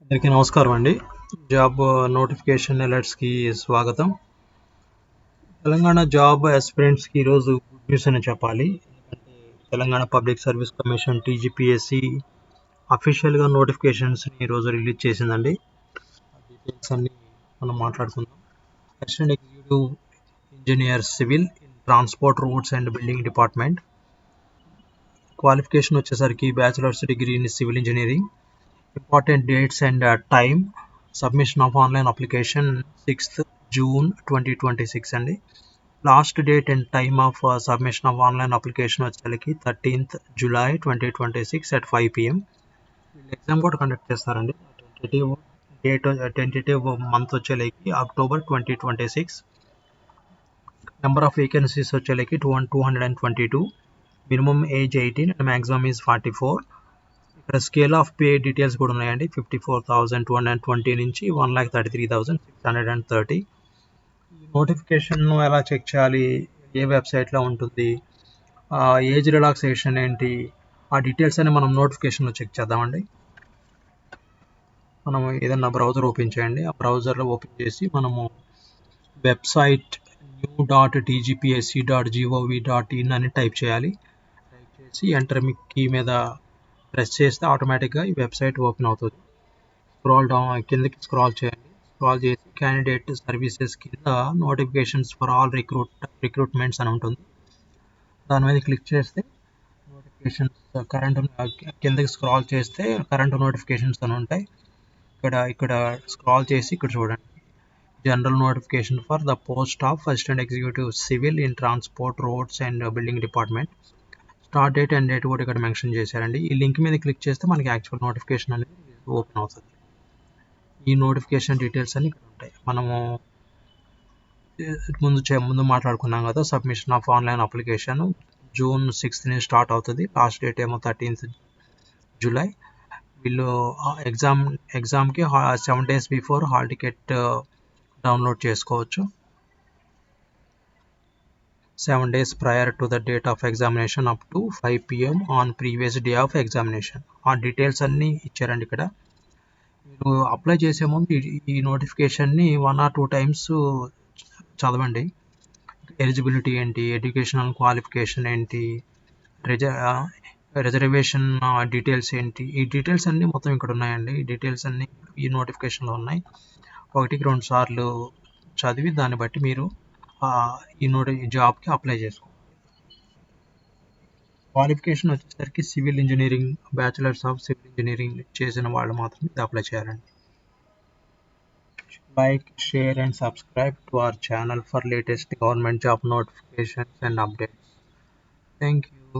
అందరికీ నమస్కారం అండి. జాబ్ నోటిఫికేషన్ అలర్ట్స్కి స్వాగతం. తెలంగాణ జాబ్ ఆస్పిరెంట్స్కి ఈరోజు గుడ్ న్యూస్ అని చెప్పాలి. ఎందుకంటే Telangana public service commission TGPSC అఫీషియల్గా నోటిఫికేషన్స్ని ఈరోజు రిలీజ్ చేసిందండి. ఆ డీటెయిల్స్ అన్ని మనం మాట్లాడుకుందాం. Assistant executive engineer civil in transport roads and building department. Qualification వచ్చేసరికి bachelors degree in civil engineering. Important dates and time. Submission of online application 6th June 2026 అండి. Last date and time of submission of online application వచ్చేసరికి 13th July 2026 at 5 PM. వీళ్ళు exam కూడా conduct చేస్తారండి. Tentative month వచ్చేలకి October 2026. Number of vacancies వచ్చేలకి 222. Minimum age 18 and maximum is 44. ఇక్కడ scale of pay details కూడా ఉన్నాయండి. 54,220 నుంచి 1,33,630. నోటిఫికేషన్ ఎలా చెక్ చేయాలి, ఏ వెబ్సైట్లో ఉంటుంది, ఏజ్ రిలాక్సేషన్ ఏంటి, ఆ డీటెయిల్స్ అని మనం నోటిఫికేషన్లో చెక్ చేద్దామండి. మనం ఏదన్నా బ్రౌజర్ ఓపెన్ చేయండి. ఆ బ్రౌజర్లో ఓపెన్ చేసి మనము వెబ్సైట్ new.tgpsc.gov.in అని టైప్ చేయాలి. టైప్ చేసి ఎంటర్ కీ మీద ప్రెస్ చేస్తే ఆటోమేటిక్గా ఈ వెబ్సైట్ ఓపెన్ అవుతుంది. స్క్రాల్ డౌన్ కిందకి స్క్రాల్ చేయండి. స్క్రాల్ చేసి క్యాండిడేట్ సర్వీసెస్ కింద నోటిఫికేషన్స్ ఫర్ ఆల్ రిక్రూట్మెంట్స్ అని ఉంటుంది. దాని మీద క్లిక్ చేస్తే నోటిఫికేషన్స్ కరెంట్ కిందకి స్క్రాల్ చేస్తే కరెంట్ నోటిఫికేషన్స్ అని ఉంటాయి. ఇక్కడ స్క్రాల్ చేసి ఇక్కడ చూడండి, general notification for the post of assistant executive civil in transport roads and building department. Start date and date కూడా ఇక్కడ మెన్షన్ చేశారండి. ఈ లింక్ మీద క్లిక్ చేస్తే మనకి యాక్చువల్ నోటిఫికేషన్ అనేది ఓపెన్ అవుతుంది. ఈ నోటిఫికేషన్ డీటెయిల్స్ అన్ని ఇక్కడ ఉంటాయి. మనము ముందు మాట్లాడుకున్నాం కదా, submission of online application June 6th start అవుతుంది. లాస్ట్ డేట్ ఏమో 13th July. వీళ్ళు ఎగ్జామ్కి 7 days before hall ticket download చేసుకోవచ్చు. 7 days prior to the date of examination up to 5 PM on previous day of examination. ఆ details అన్నీ ఇచ్చారండి. ఇక్కడ మీరు అప్లై చేసే ముందు ఈ నోటిఫికేషన్ని 1 or 2 times చదవండి. ఎలిజిబిలిటీ ఏంటి, ఎడ్యుకేషనల్ క్వాలిఫికేషన్ ఏంటి, రిజర్వేషన్ డీటెయిల్స్ ఏంటి, ఈ డీటెయిల్స్ అన్నీ మొత్తం ఇక్కడ ఉన్నాయండి. ఈ డీటెయిల్స్ అన్నీ ఈ నోటిఫికేషన్లో ఉన్నాయి. 1-2 సార్లు చదివి దాన్ని బట్టి మీరు ఈ జాబ్కి అప్లై చేసుకోండి. క్వాలిఫికేషన్ వచ్చేసరికి civil engineering, bachelors of civil engineering చేసిన వాళ్ళు మాత్రమే ఇది అప్లై చేయాలండి. Like, share and subscribe to our channel for latest government job notifications and updates. Thank you.